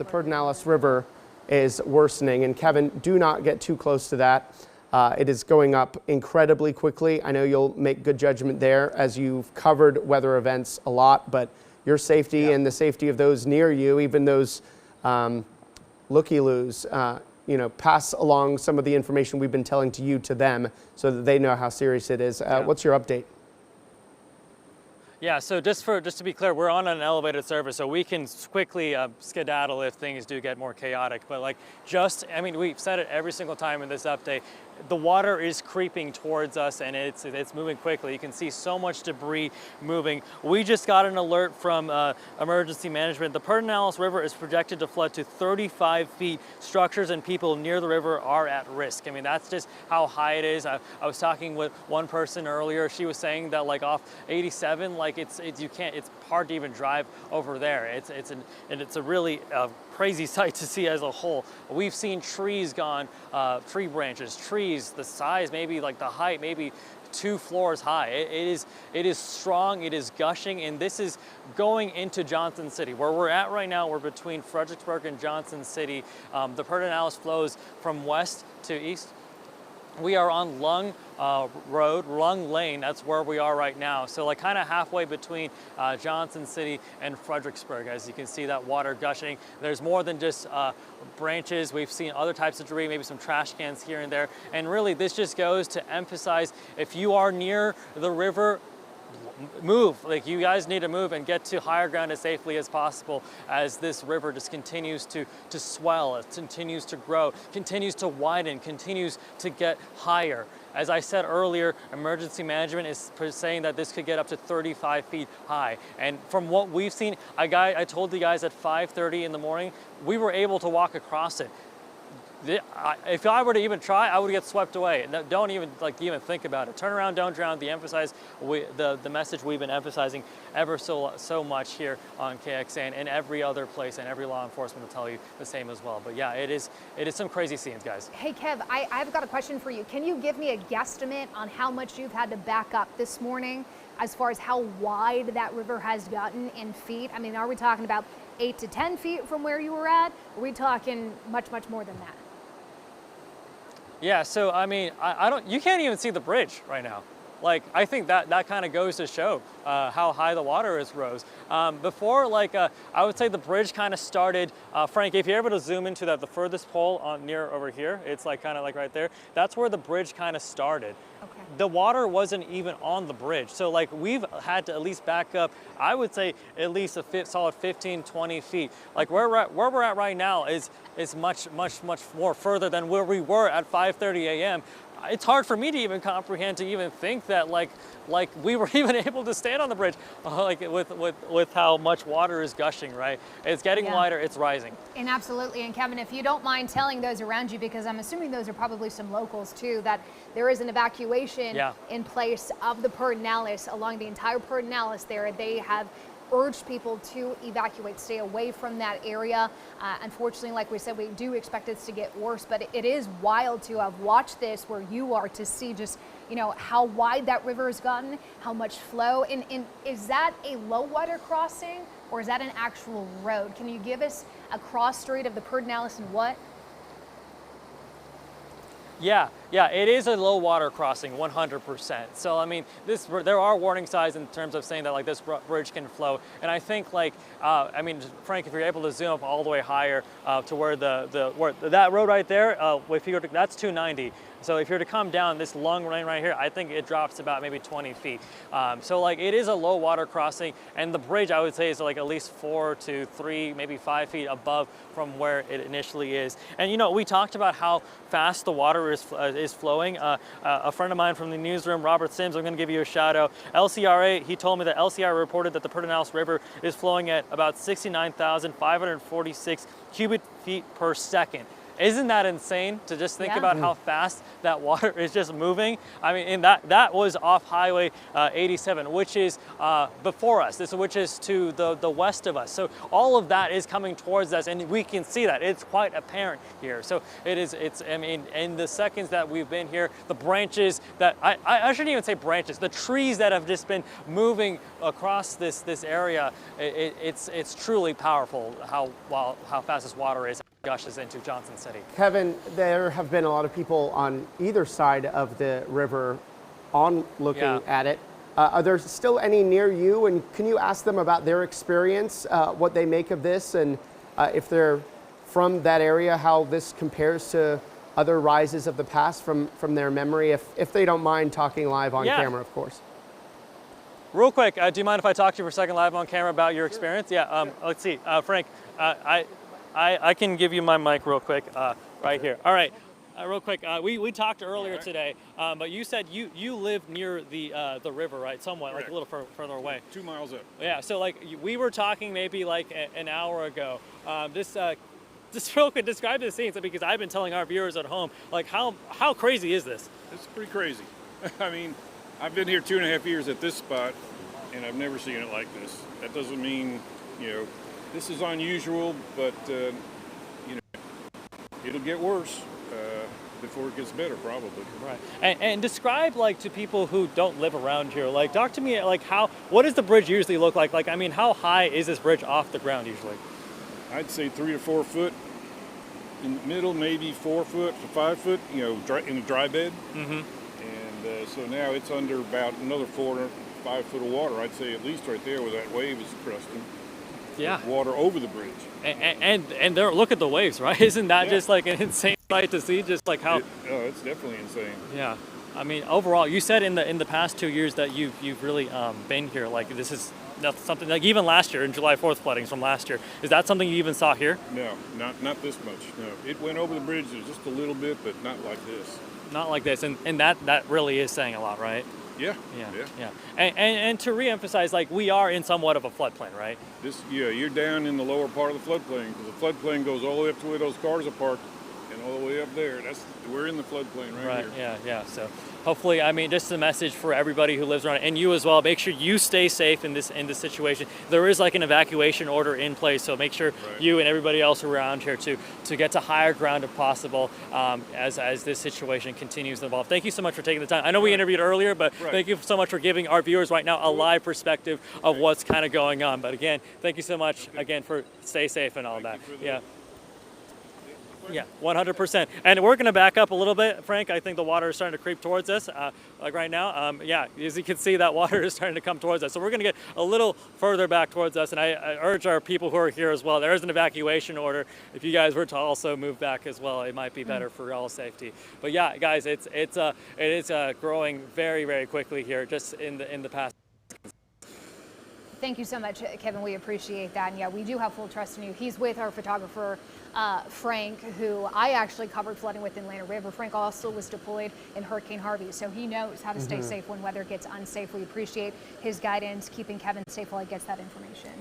the Pedernales River is worsening. And Kevin, do not get too close to that. It is going up incredibly quickly. I know you'll make good judgment there as you've covered weather events a lot, but your safety and the safety of those near you, even those looky-loos, pass along some of the information we've been telling to you to them so that they know how serious it is. What's your update? Yeah, so just to be clear, we're on an elevated service, so we can quickly skedaddle if things do get more chaotic. But we've said it every single time in this update. The water is creeping towards us, and it's moving quickly. You can see so much debris moving. We just got an alert from emergency management. The Pedernales River is projected to flood to 35 feet. Structures and people near the river are at risk. I mean, that's just how high it is. I was talking with one person earlier. She was saying that off 87, it's hard to even drive over there. It's a really crazy sight to see as a whole. We've seen trees gone, tree branches, trees the size, maybe the height, maybe 2 floors high. It is strong, it is gushing, and this is going into Johnson City. Where we're at right now, we're between Fredericksburg and Johnson City. The Pedernales flows from west to east. We are on Lung Road, Lung Lane, that's where we are right now. So kind of halfway between Johnson City and Fredericksburg. As you can see, that water gushing. There's more than just branches. We've seen other types of debris, maybe some trash cans here and there. And really, this just goes to emphasize, if you are near the river, move. You guys need to move and get to higher ground as safely as possible, as this river just continues to swell, it continues to grow, continues to widen, continues to get higher. As I said earlier, emergency management is saying that this could get up to 35 feet high. And from what we've seen, I told the guys at 5:30 in the morning, we were able to walk across it. If I were to even try, I would get swept away. Don't even think about it. Turn around, don't drown. The message we've been emphasizing ever so much here on KXAN, and every other place, and every law enforcement will tell you the same as well. But yeah, it is some crazy scenes, guys. Hey Kev, I've got a question for you. Can you give me a guesstimate on how much you've had to back up this morning, as far as how wide that river has gotten in feet? I mean, are we talking about 8 to 10 feet from where you were at? Are we talking much more than that? Yeah, so I mean, you can't even see the bridge right now. I think that kind of goes to show how high the water rose. Before, I would say the bridge kind of started, Frank, if you're able to zoom into the furthest pole near over here, it's kind of right there. That's where the bridge kind of started. Okay. The water wasn't even on the bridge. So we've had to at least back up, I would say at least a solid 15, 20 feet. Where we're at right now is much more further than where we were at 5:30 a.m. It's hard for me to even comprehend, to even think that we were even able to stand on the bridge, with how much water is gushing, right? It's getting wider, it's rising. And absolutely, and Kevin, if you don't mind telling those around you, because I'm assuming those are probably some locals too, that there is an evacuation in place of the Pedernales, along the entire Pedernales there. They have urged people to evacuate, stay away from that area. Unfortunately, like we said, we do expect this to get worse, but it is wild to have watched this where you are, to see just, how wide that river has gotten, how much flow. And is that a low water crossing, or is that an actual road? Can you give us a cross street of the Pedernales and what? Yeah, it is a low water crossing, 100%. So I mean, there are warning signs in terms of saying that this bridge can flow. And I think Frank, if you're able to zoom up all the way higher to where where that road right there, that's 290. So if you're to come down this long lane right here, I think it drops about maybe 20 feet. So it is a low water crossing, and the bridge, I would say, is at least 4 to 3, maybe 5 feet above from where it initially is. And we talked about how fast the water is flowing. A friend of mine from the newsroom, Robert Sims, I'm going to give you a shout out. LCRA, he told me that LCRA reported that the Pedernales River is flowing at about 69,546 cubic feet per second. Isn't that insane to just think Yeah. about how fast that water is just moving? I mean, and that was off Highway 87, which is before us, which is to the west of us. So all of that is coming towards us, and we can see that. It's quite apparent here. So I mean, in the seconds that we've been here, the branches that, I shouldn't even say branches, the trees that have just been moving across this area, it's truly powerful how fast this water is. Gushes into Johnson City. Kevin, there have been a lot of people on either side of the river looking at it. Are there still any near you, and can you ask them about their experience, what they make of this, and if they're from that area, how this compares to other rises of the past from their memory, if they don't mind talking live on camera, of course. Real quick, do you mind if I talk to you for a second live on camera about your experience? Yeah, let's see. Frank, I can give you my mic real quick, right here. All right, real quick. We talked earlier today, but you said you live near the river, right? Somewhat, Correct. like a little further away. 2 miles up. Yeah. So like we were talking maybe like an hour ago. Just real quick, describe the scenes, because I've been telling our viewers at home, like how crazy is this? It's pretty crazy. I mean, I've been here 2.5 years at this spot, and I've never seen it like this. That doesn't mean, this is unusual, but it'll get worse before it gets better, probably. Right. And describe, like, to people who don't live around here, like, talk to me, like, what does the bridge usually look like? Like, I mean, how high is this bridge off the ground usually? I'd say 3 to 4 foot. In the middle, maybe 4 foot to 5 foot, in a dry bed. Mm-hmm. And so now it's under about another 4 to 5 foot of water. I'd say at least right there where that wave is cresting. Yeah. Water over the bridge. And there, look at the waves, right? Isn't that just like an insane sight to see? Just like how. It's definitely insane. Yeah. I mean, overall, you said in the past 2 years that you've really been here. Like, this is something like even last year in July 4th floodings from last year. Is that something you even saw here? No, not this much. No, it went over the bridge just a little bit, but not like this. Not like this, and that really is saying a lot, right? Yeah. And to reemphasize, like, we are in somewhat of a floodplain, right? You're down in the lower part of the floodplain, because the floodplain goes all the way up to where those cars are parked, and all the way up there. We're in the floodplain right here. Yeah. So hopefully, I mean, just a message for everybody who lives around, and you as well. Make sure you stay safe in this situation. There is like an evacuation order in place, so make sure you and everybody else around here to get to higher ground if possible, as this situation continues to evolve. Thank you so much for taking the time. I know we interviewed earlier, but thank you so much for giving our viewers right now a live perspective of what's kind of going on. But again, thank you so much again for stay safe and all that. Yeah, 100%. And we're going to back up a little bit, Frank. I think the water is starting to creep towards us, like right now. As you can see, that water is starting to come towards us. So we're going to get a little further back towards us. And I urge our people who are here as well, there is an evacuation order. If you guys were to also move back as well, it might be better for all safety. But yeah, guys, it is growing very, very quickly here, just in the past. Thank you so much, Kevin. We appreciate that. And yeah, we do have full trust in you. He's with our photographer, Frank, who I actually covered flooding with in Atlanta River. Frank also was deployed in Hurricane Harvey, so he knows how to stay safe when weather gets unsafe. We appreciate his guidance, keeping Kevin safe while he gets that information.